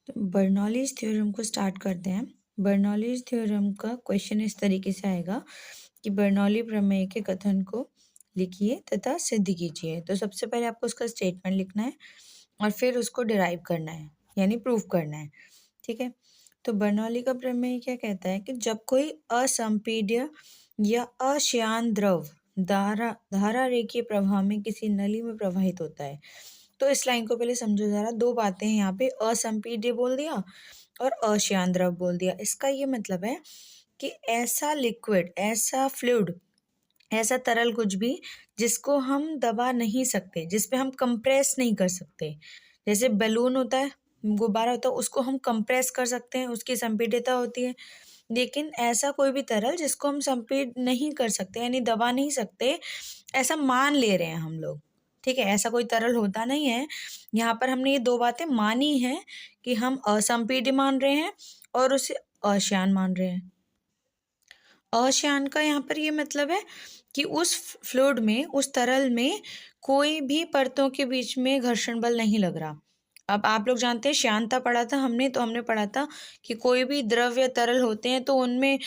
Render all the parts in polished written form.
तो बर्नौलीज़ थ्योरम को स्टार्ट करते हैं। बर्नौलीज़ थ्योरम का क्वेश्चन इस तरीके से आएगा कि बर्नौली प्रमेय के कथन को लिखिए तथा सिद्ध कीजिए। तो सबसे पहले आपको उसका स्टेटमेंट लिखना है और फिर उसको डिराइव करना है, यानी प्रूफ करना है। ठीक है? तो बर्नौली का प्रमेय क्या कहता है कि जब कोई असंपीड्य या अश्यान द्रव धारा रेखीय प्रवाह में किसी नली में प्रवाहित होता है। तो इस लाइन को पहले समझो ज़रा, 2 बातें हैं यहाँ पे, असंपीड्य बोल दिया और अश्यान द्रव बोल दिया। इसका ये मतलब है कि ऐसा लिक्विड, ऐसा फ्लूइड, ऐसा तरल कुछ भी जिसको हम दबा नहीं सकते, जिस पे हम कंप्रेस नहीं कर सकते। जैसे बैलून होता है, गुब्बारा होता है, उसको हम कंप्रेस कर सकते हैं, उसकी संपीड्यता होती है। लेकिन ऐसा कोई भी तरल जिसको हम संपीड नहीं कर सकते, यानी दबा नहीं सकते, ऐसा मान ले रहे हैं हम लोग। ठीक है? ऐसा कोई तरल होता नहीं है। यहाँ पर हमने ये 2 बातें मानी हैं कि हम असंपीड्य मान रहे हैं और उसे अश्यान मान रहे हैं। अश्यान का यहाँ पर ये मतलब है कि उस फ्लूइड में, उस तरल में कोई भी परतों के बीच में घर्षण बल नहीं लग रहा। अब आप लोग जानते हैं, श्यानता पढ़ा था हमने, तो हमने पढ़ा था कि कोई भी द्रव या तरल होते हैं तो उनमें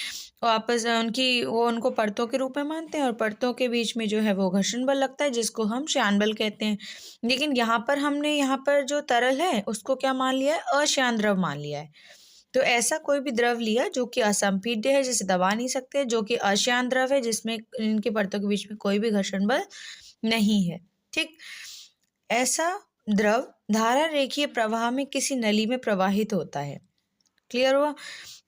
आपस उनको परतों के रूप में मानते हैं और परतों के बीच में जो है वो घर्षण बल लगता है, जिसको हम श्यान बल कहते हैं। लेकिन यहाँ पर हमने जो तरल है उसको क्या मान लिया है? अश्यान द्रव मान लिया है। तो ऐसा कोई भी द्रव लिया जो कि असंपीड्य है, जिसे दबा नहीं सकते, जो कि अश्यान द्रव है, जिसमें इनकी परतों के बीच में कोई भी घर्षण बल नहीं है। ठीक? ऐसा द्रव धारा रेखीय प्रवाह में किसी नली में प्रवाहित होता है। क्लियर हुआ?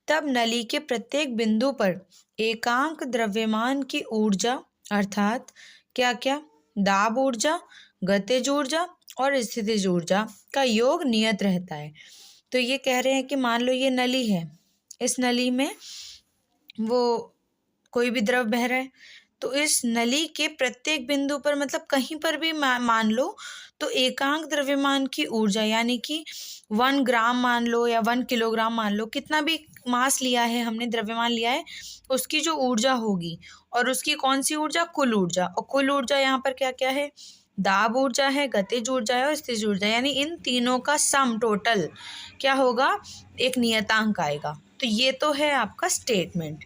तब नली के प्रत्येक बिंदु पर एकांक द्रव्यमान की ऊर्जा, अर्थात क्या क्या? दाब ऊर्जा, गतिज ऊर्जा और स्थितिज ऊर्जा का योग नियत रहता है। तो ये कह रहे हैं कि मान लो ये नली है, इस नली में वो कोई भी द्रव बह रहा है, तो इस नली के प्रत्येक बिंदु पर, मतलब कहीं पर भी मान लो, तो एकांक द्रव्यमान की ऊर्जा, यानी कि 1 ग्राम मान लो या 1 किलोग्राम मान लो, कितना भी मास लिया है हमने, द्रव्यमान लिया है, उसकी जो ऊर्जा होगी, और उसकी कौन सी ऊर्जा? कुल ऊर्जा। और कुल ऊर्जा यहाँ पर क्या क्या है? दाब ऊर्जा है, गतिज ऊर्जा है और स्थितिज ऊर्जा, यानी इन तीनों का सम टोटल क्या होगा? एक नियतांक आएगा। तो ये तो है आपका स्टेटमेंट।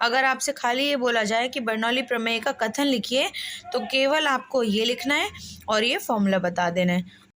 अगर आपसे खाली ये बोला जाए कि बर्नौली प्रमेय का कथन लिखिए, तो केवल आपको ये लिखना है और ये फॉर्मूला बता देना है।